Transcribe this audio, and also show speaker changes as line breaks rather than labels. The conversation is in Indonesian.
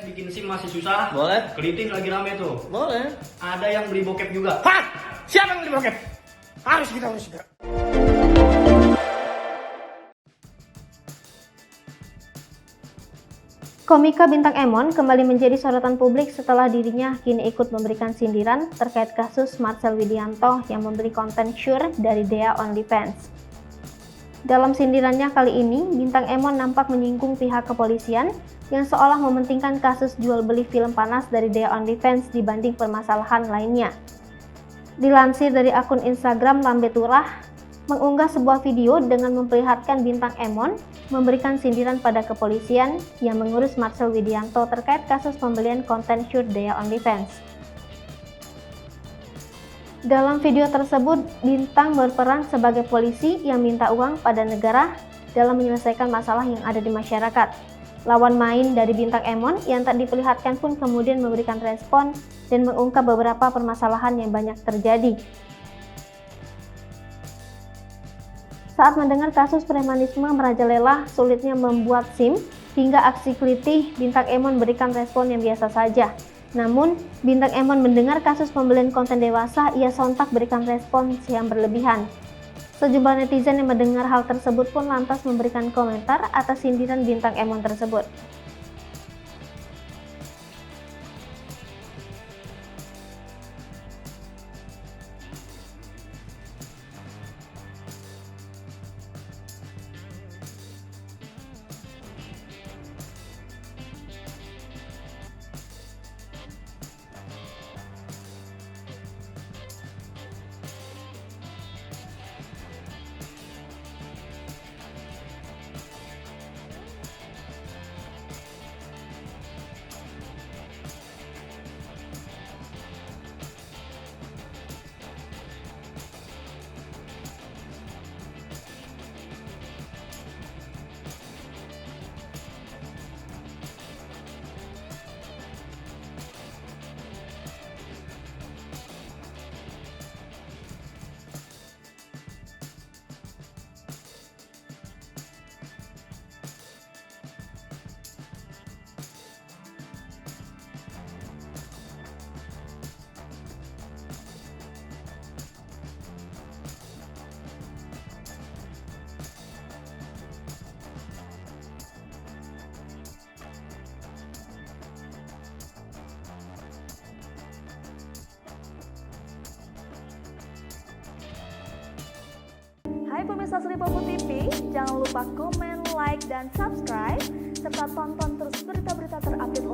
bikin SIM masih susah.
Boleh.
Keliting lagi rame tuh.
Boleh.
Ada yang beli bokep juga.
Hah? Siapa yang beli bokep? Harus kita urus juga.
Komika bintang Emon kembali menjadi sorotan publik setelah dirinya kini ikut memberikan sindiran terkait kasus Marcel Widianto yang membeli konten Shure dari Dea OnlyFans. Dalam sindirannya kali ini, bintang Emon nampak menyinggung pihak kepolisian yang seolah mementingkan kasus jual beli film panas dari Dea OnlyFans dibanding permasalahan lainnya. Dilansir dari akun Instagram Lambe Turah, mengunggah sebuah video dengan memperlihatkan bintang Emon memberikan sindiran pada kepolisian yang mengurus Marcel Widianto terkait kasus pembelian konten Shure Dea OnlyFans. Dalam video tersebut, bintang berperan sebagai polisi yang minta uang pada negara dalam menyelesaikan masalah yang ada di masyarakat. Lawan main dari bintang Emon yang tak diperlihatkan pun kemudian memberikan respon dan mengungkap beberapa permasalahan yang banyak terjadi. Saat mendengar kasus premanisme merajalela sulitnya membuat SIM, hingga aksi kelitih, bintang Emon berikan respon yang biasa saja. Namun, bintang Emon mendengar kasus pembelian konten dewasa, ia sontak berikan respon yang berlebihan. Sejumlah netizen yang mendengar hal tersebut pun lantas memberikan komentar atas sindiran bintang Emon tersebut.
Hai pemirsa Sri Popo TV, jangan lupa komen, like, dan subscribe, serta tonton terus berita-berita terupdate